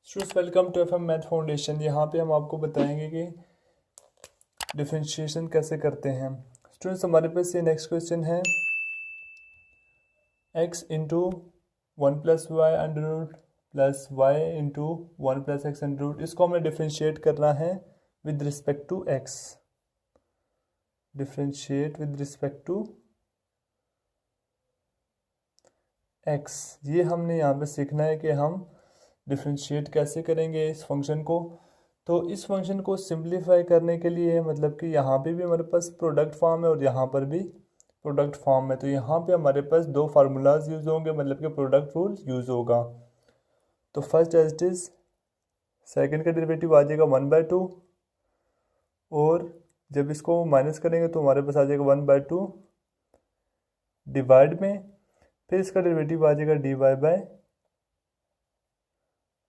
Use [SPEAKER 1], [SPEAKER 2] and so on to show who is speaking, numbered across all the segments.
[SPEAKER 1] Students welcome to FM math foundation. यहाँ पे हम आपको बताएंगे कि डिफरेंशिएशन कैसे करते हैं। स्टूडेंट्स हमारे पास ये नेक्स्ट क्वेश्चन है x into one plus y under root plus y into one plus x under root. इसको हमें डिफरेंशिएट करना है with respect to x। Differentiate with respect to x, ये हमने यहाँ पे सीखना है कि हम डिफरेंशिएट कैसे करेंगे इस फंक्शन को। तो इस फंक्शन को सिंप्लीफाई करने के लिए मतलब कि यहाँ पे भी हमारे पास प्रोडक्ट फॉर्म है और यहाँ पर भी प्रोडक्ट फॉर्म है, तो यहाँ पे हमारे पास दो फार्मूलाज यूज़ होंगे, मतलब कि प्रोडक्ट रूल यूज़ होगा। तो first as it is second का डेरिवेटिव आ जाएगा 1/2, और जब इसको माइनस करेंगे तो हमारे पास आ जाएगा 1/2 डिवाइड में, फिर इसका डेरिवेटिव आ जाएगा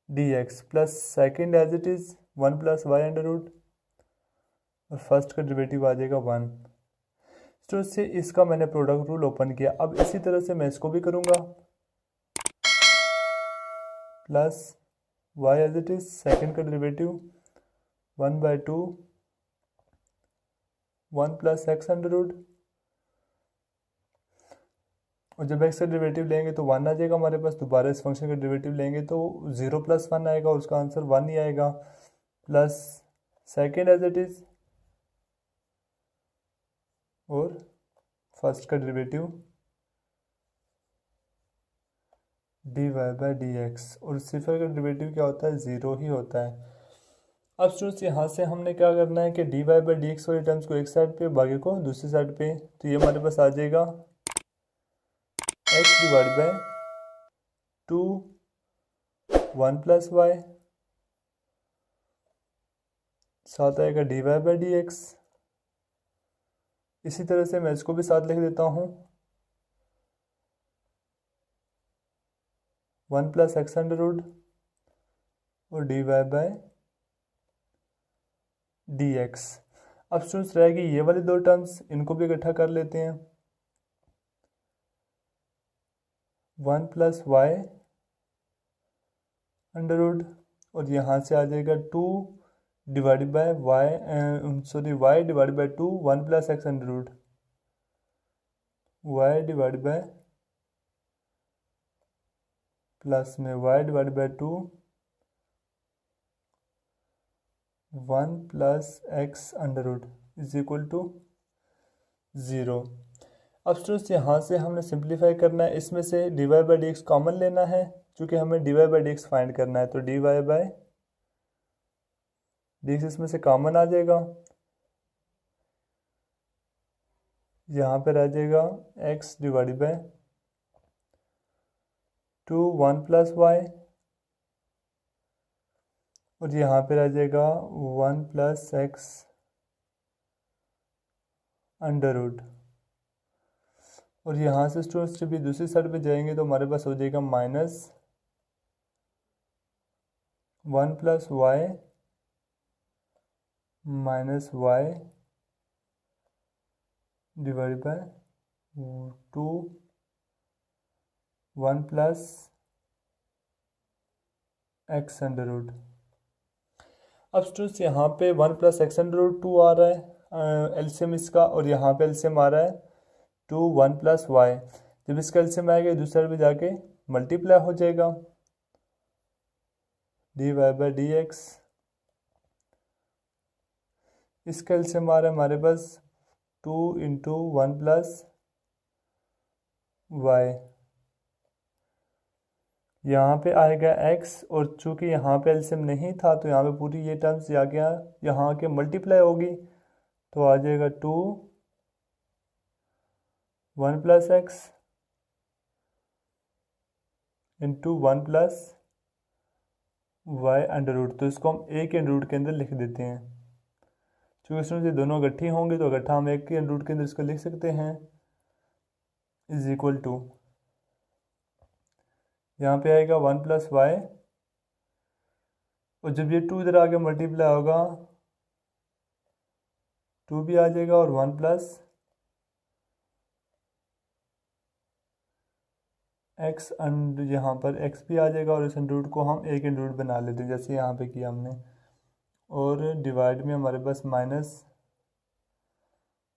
[SPEAKER 1] dy/dx plus second as it is 1 plus y under root, और फर्स्ट का डेरिवेटिव आ जाएगा 1। तो इससे इसका मैंने प्रोडक्ट रूल ओपन किया। अब इसी तरह से मैं इसको भी करूँगा, plus Y as it is second का derivative 1/2 1 plus x under root, और जब एक्स का डेरिवेटिव लेंगे तो 1 आ जाएगा हमारे पास। दोबारा इस फंक्शन का डेरिवेटिव लेंगे तो 0 + 1 आएगा, उसका आंसर 1 ही आएगा, plus second as it is और फर्स्ट का डेरिवेटिव dy/dx, और सिफर का डेरिवेटिव क्या होता है, 0 ही होता है। अब स्टूडेंट्स यहाँ से हमने क्या करना है कि dy/dx वाली टर्म्स को एक साइड पे, बाकी को दूसरी साइड पे, तो ये हमारे पास आ जाएगा x / 2 1 प्लस वाई, साथ आएगा dy/dx। इसी तरह से मैं इसको भी साथ लिख देता हूँ 1 प्लस एक्स अंडर रूट और dy/dx। अब स्टूडेंट्स रहेगी ये वाली दो टर्म्स, इनको भी इकट्ठा कर लेते हैं, 1 प्लस वाई अंडर रूट, और यहाँ से आ जाएगा 2 divide by Y, Y divide by 2 1 plus x under root, Y divide by plus में Y divide by 2 1 plus x under root is equal to 0। अब स्टूडेंट्स यहाँ से हमने सिंप्लीफाई करना है, इसमें से dy/dx कॉमन लेना है, क्योंकि हमें dy/dx फाइंड करना है। तो dy/dx इसमें से कॉमन आ जाएगा, यहाँ पर आ जाएगा x divide by 2 1 plus y, और यहाँ पर आ जाएगा 1 प्लस एक्स अंडर रूट, और यहाँ से स्टूडेंट्स जब भी दूसरी साइड पे जाएंगे तो हमारे पास हो जाएगा -1 plus y minus y divide by 2 1 plus x under root. अब स्टूडेंट्स यहाँ पे 1 प्लस एक्स अंडर रूट 2 आ रहा है एलसीएम इसका, और यहाँ पे एलसीएम आ रहा है 2 1 प्लस वाई। जब इसका एलसीएम आएगा दूसरी साइड पे जाके मल्टीप्लाई हो जाएगा dy/dx। इसका एलसीएम आ रहा है हमारे पास 2 इंटू 1 प्लस वाई, यहाँ पे आएगा x, और चूंकि यहाँ पे एलसीएम नहीं था तो यहाँ पे पूरी ये टर्म्स जाके यहाँ के मल्टीप्लाई होगी, तो आ जाएगा 2 1 plus x into 1 plus y under root. तो इसको हम एक अंडर रूट के अंदर लिख देते हैं, चूँकि इसमें से दोनों इकट्ठी होंगे तो इकट्ठा हम एक के अंडर रूट के अंदर इसको लिख सकते हैं, इज इक्वल टू, यहाँ पे आएगा 1 प्लस वाई, और जब ये 2 इधर आके मल्टीप्लाई होगा 2 भी आ जाएगा, और 1 प्लस 2 इंटू 1 प्लस एक्स अंड यहाँ पर एक्स भी आ जाएगा और इस अंडर रूट को हम एक अंडर रूट बना लेते हैं जैसे यहाँ पे किया हमने। और डिवाइड में हमारे पास माइनस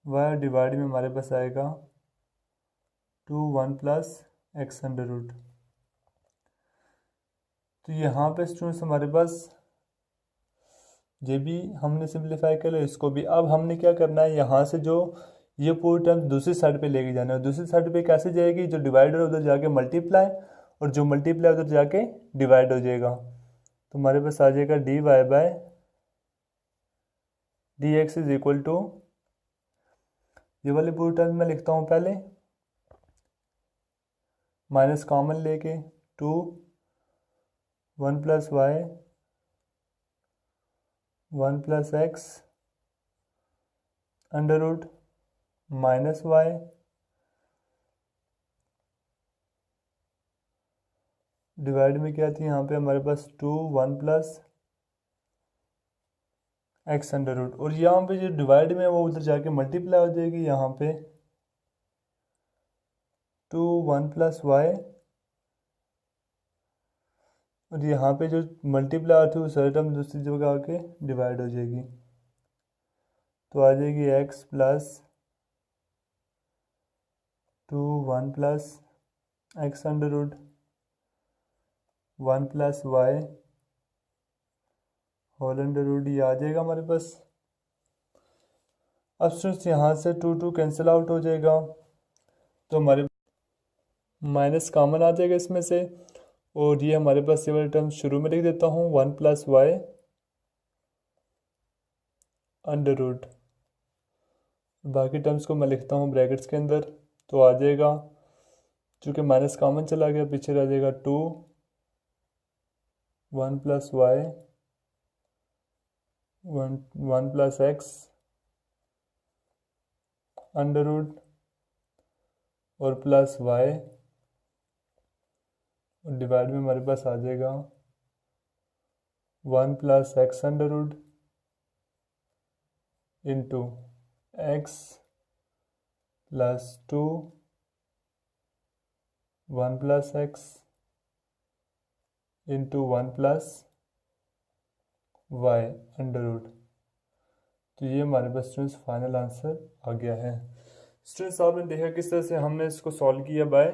[SPEAKER 1] वाई, डिवाइड में हमारे पास आएगा 1 प्लस एक्स अंडर रूट। तो यहाँ पे स्टूडेंट्स हमारे पास ये भी हमने सिंप्लीफाई कर लिया, इसको भी। अब हमने क्या करना है, यहाँ से जो ये पूरी टर्म दूसरी साइड पे लेके जाना है। दूसरी साइड पे कैसे जाएगी, जो डिवाइड है उधर जाके मल्टीप्लाई और जो मल्टीप्लाई उधर जाके डिवाइड हो जाएगा। तो हमारे पास आ जाएगा dy by dx is equal to, ये वाली पूरी टर्म मैं लिखता हूँ पहले, माइनस कॉमन लेके 1 plus y 1 plus x under root minus y divide में क्या थी यहाँ पे हमारे पास 1 प्लस एक्स अंडर रूट। और यहाँ पे जो डिवाइड में है वो उधर जाके मल्टीप्लाई हो जाएगी, यहाँ पे 1 प्लस वाई और यहाँ पे जो मल्टीप्लाई आती है वो सारी टर्म दूसरी जगह आके डिवाइड हो जाएगी। तो आ जाएगी x plus 1 plus x under root 1 plus y whole under root, ये आ जाएगा हमारे पास। अब स्टूडेंट्स यहाँ से 2 कैंसिल आउट हो जाएगा, तो हमारे माइनस कॉमन आ जाएगा इसमें से। और ये हमारे पास ये वाली टर्म शुरू में लिख देता हूँ 1 प्लस वाई अंडर रूट, बाकी टर्म्स को मैं लिखता हूँ ब्रैकेट्स के अंदर। तो आ जाएगा, चूँकि माइनस कॉमन चला गया पीछे रह जाएगा 1 plus y 1 plus x under root और प्लस वाई और डिवाइड में हमारे पास आ जाएगा 1 plus x under root into x plus 1 plus x into 1 plus y under root. तो ये हमारे पास स्टूडेंट्स फाइनल आंसर आ गया है। स्टूडेंट्स आपने देखा किस तरह से हमने इसको सॉल्व किया बाय